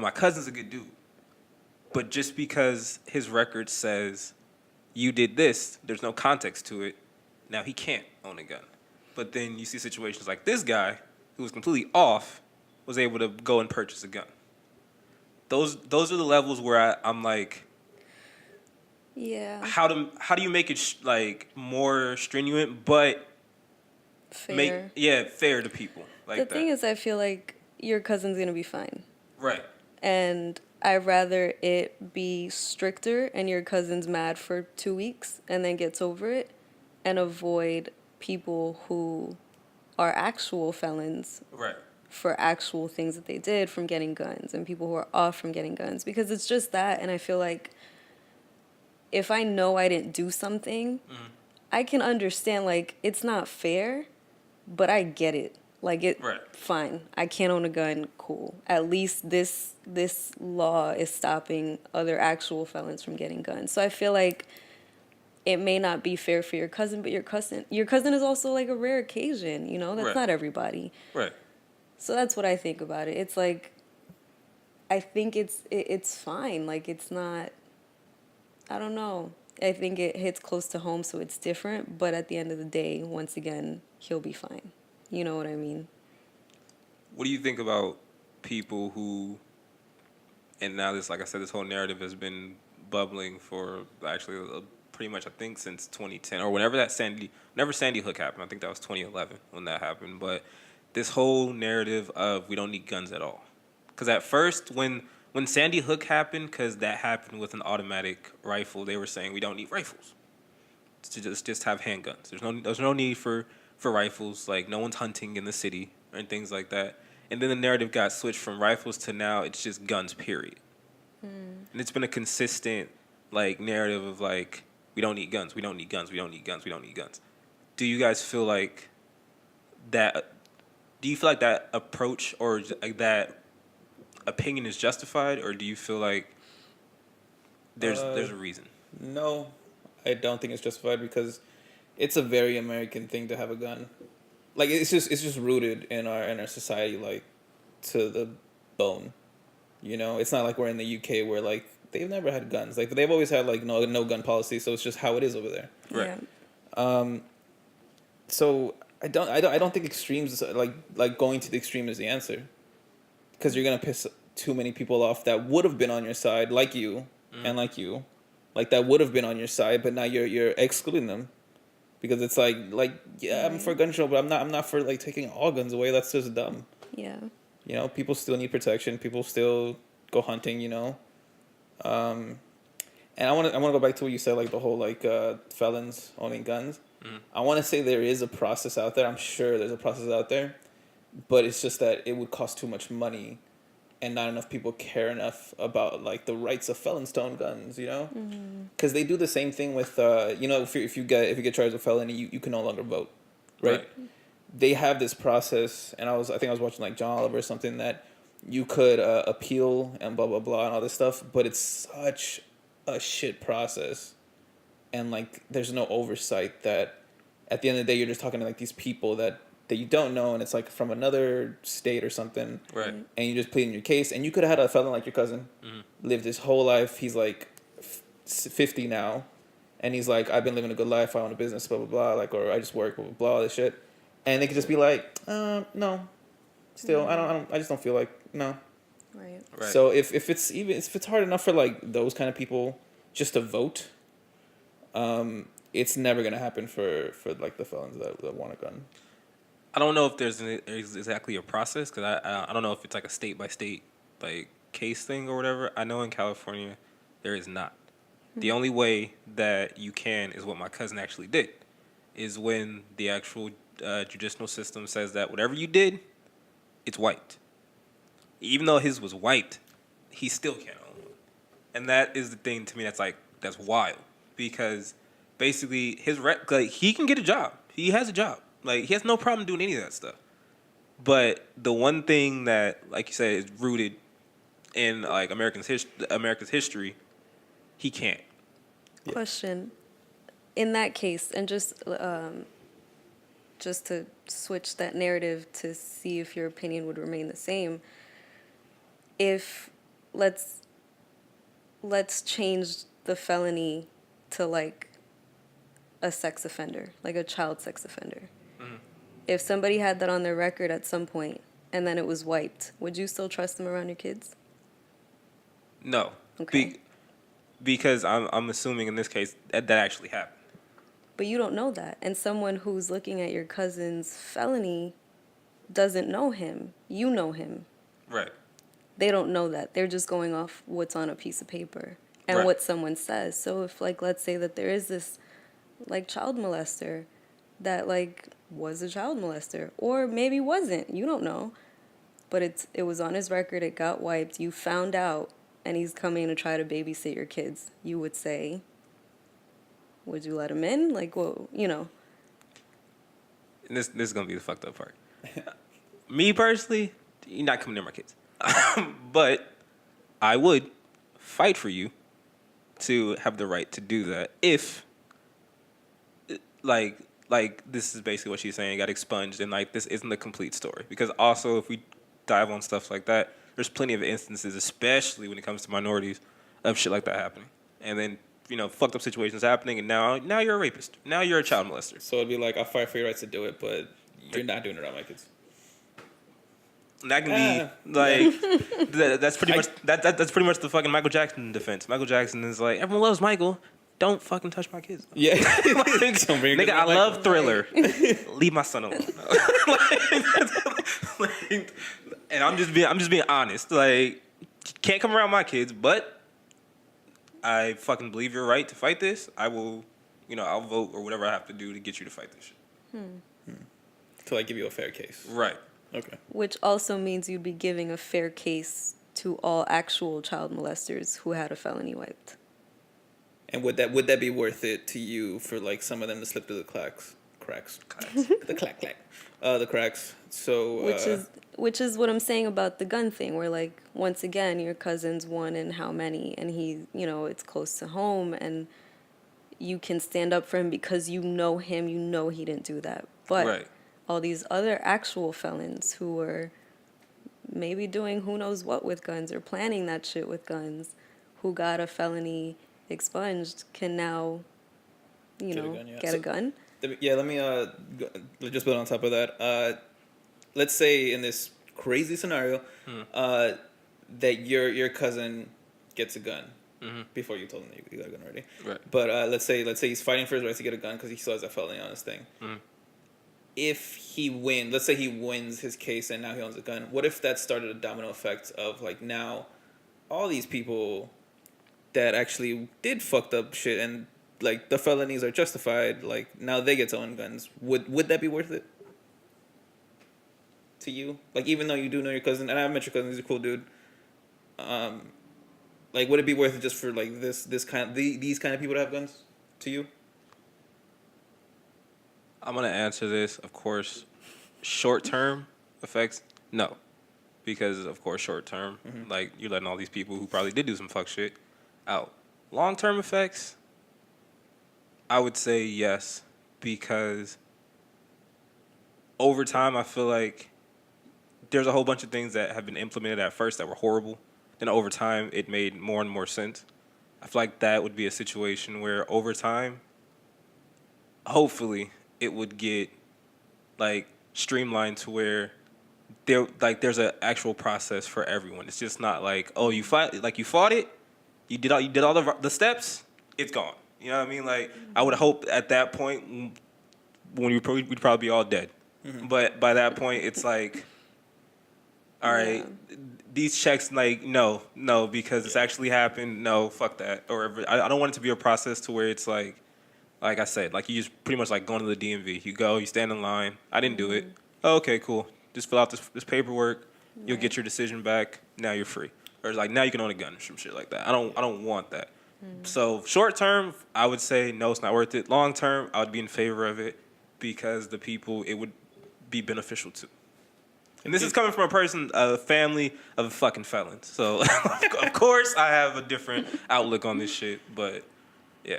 my cousin's a good dude. But just because his record says you did this, there's no context to it. Now he can't own a gun. But then you see situations like this guy, who was completely off, was able to go and purchase a gun. Those are the levels where I'm like, yeah, how do you make it like more strenuent, but fair. fair to people like The that. thing is, I feel like your cousin's gonna be fine, Right. and I'd rather it be stricter and your cousin's mad for 2 weeks and then gets over it, and avoid people who are actual felons Right. for actual things that they did from getting guns, and people who are off from getting guns, because it's just that. And I feel like if I know I didn't do something, I can understand, like, it's not fair, but I get it. Like, Right. fine, I can't own a gun, cool. At least this law is stopping other actual felons from getting guns. So I feel like it may not be fair for your cousin, but your cousin is also like a rare occasion, you know? That's Right. not everybody. Right. So that's what I think about it. It's like, I think it's fine. Like, it's not, I don't know. I think it hits close to home, so it's different. But at the end of the day, once again, he'll be fine. You know what I mean? What do you think about people who, and now this, like I said, this whole narrative has been bubbling for actually pretty much, I think, since 2010 or whenever Sandy Hook happened. I think that was 2011 when that happened. But this whole narrative of we don't need guns at all. Because at first, when Sandy Hook happened, because that happened with an automatic rifle, they were saying we don't need rifles. To just have handguns. There's no need for rifles. Like, no one's hunting in the city and things like that. And then the narrative got switched from rifles to now it's just guns, period. And it's been a consistent like narrative of like we don't need guns, we don't need guns, we don't need guns, we don't need guns. Do you guys feel like that? Do you feel like that approach or like that opinion is justified, or do you feel like there's a reason? No, I don't think it's justified because it's a very American thing to have a gun. Like it's just rooted in our society, like to the bone. You know, it's not like we're in the UK where like they've never had guns. Like they've always had like no gun policy, so it's just how it is over there. Right. Yeah. So I don't think extremes like going to the extreme is the answer, because you're gonna piss too many people off that would have been on your side, like you and like you, like that would have been on your side, but now you're excluding them, because it's like yeah, I'm for gun control, but I'm not for like taking all guns away. That's just dumb. Yeah. You know, people still need protection. People still go hunting. You know, and I want to go back to what you said, like the whole like felons owning guns. I want to say there is a process out there. I'm sure there's a process out there, but it's just that it would cost too much money, and not enough people care enough about like the rights of felons to own guns. You know, because they do the same thing with you know, if you get charged with felony, you can no longer vote, right? They have this process, and I think I was watching like John Oliver or something, that you could appeal and blah blah blah and all this stuff, but it's such a shit process, and like there's no oversight. That at the end of the day, you're just talking to like these people that you don't know, and it's like from another state or something, Right. and you just plead in your case, and you could have had a felon like your cousin, lived his whole life. He's like 50 now, and he's like, I've been living a good life. I own a business, blah blah blah, like, or I just work, blah blah blah, all this shit. And they could just be like, no, still, I just don't feel like, no. Right. So if it's hard enough for like those kind of people just to vote, it's never gonna happen for like the felons that want a gun. I don't know if there's exactly a process, because I don't know if it's like a state by state like case thing or whatever. I know in California there is not. The only way that you can is what my cousin actually did, is when the actual judicial system says that whatever you did, it's wiped. Even though his was wiped, he still can't own one. And that is the thing to me that's wild, because basically like he can get a job. He has a job. Like he has no problem doing any of that stuff. But the one thing that, like you said, is rooted in like America's history, he can't. Yeah. Question. In that case, and just to switch that narrative to see if your opinion would remain the same, if let's change the felony to like a sex offender, like a child sex offender. If somebody had that on their record at some point and then it was wiped, would you still trust them around your kids? No. Okay. Because I'm assuming in this case that actually happened. But you don't know that. And someone who's looking at your cousin's felony doesn't know him. You know him. Right. They don't know that. They're just going off what's on a piece of paper and Right. what someone says. So if, like, let's say that there is this, like, child molester that, like, was a child molester or maybe wasn't. You don't know. But it was on his record. It got wiped. You found out. And he's coming to try to babysit your kids. You would say, would you let him in? Like, well, you know. And this is gonna be the fucked up part. Me personally, you're not coming near my kids. But I would fight for you to have the right to do that if, like this is basically what she's saying, got expunged, and like this isn't the complete story. Because also, if we dive on stuff like that, there's plenty of instances, especially when it comes to minorities, of shit like that happening. And then, fucked up situations happening, and now you're a rapist. Now you're a child molester. So it'd be like, I'll fight for your rights to do it, but you're not doing it around my kids. And that can be like that's pretty much that's pretty much the fucking Michael Jackson defense. Michael Jackson is like, everyone loves Michael. Don't fucking touch my kids. Yeah. Nigga, I love Thriller. Leave my son alone. And I'm just being honest. Like, can't come around my kids, but I fucking believe you're right to fight this. I will, I'll vote or whatever I have to do to get you to fight this shit. To like give you a fair case. Right. Okay. Which also means you'd be giving a fair case to all actual child molesters who had a felony wiped. And would that be worth it to you for like some of them to slip through the cracks? The the cracks. So which is what I'm saying about the gun thing, where like once again your cousin's one in how many, and he, it's close to home, and you can stand up for him because you know him, he didn't do that. But right. all these other actual felons who were maybe doing who knows what with guns or planning that shit with guns, who got a felony expunged, can now, get a gun. Let me just build on top of that. Let's say in this crazy scenario, that your cousin gets a gun before you told him that you got a gun already. Right. But let's say he's fighting for his right to get a gun because he still has a felony on his thing. If he wins, let's say he wins his case and now he owns a gun. What if that started a domino effect of like now all these people that actually did fucked up shit and like the felonies are justified, like now they get to own guns. Would that be worth it to you? Like even though you do know your cousin, and I've met your cousin, he's a cool dude. Like would it be worth it just for like these kind of people to have guns to you? I'm gonna answer this, of course. Short term effects, no, because of course short term, like you're letting all these people who probably did do some fuck shit out. Long term effects, I would say yes, because over time I feel like there's a whole bunch of things that have been implemented at first that were horrible. Then over time it made more and more sense. I feel like that would be a situation where over time, hopefully, it would get like streamlined to where there's an actual process for everyone. It's just not like, oh, you fought it, you did all the steps, it's gone. You know what I mean? Like I would hope at that point when we'd probably be all dead. But by that point it's like, all right, these checks, like no, because it's actually happened. No, fuck that. Or I don't want it to be a process to where it's like I said, like you just pretty much like going to the DMV. You go, you stand in line. I didn't do it. Oh, okay, cool. Just fill out this paperwork. You'll get your decision back. Now you're free. Or it's like now you can own a gun or some shit like that. I don't want that. So short term, I would say no, it's not worth it. Long term, I would be in favor of it because the people it would be beneficial to. And this is coming from a family of fucking felons. So of course I have a different outlook on this shit. But yeah.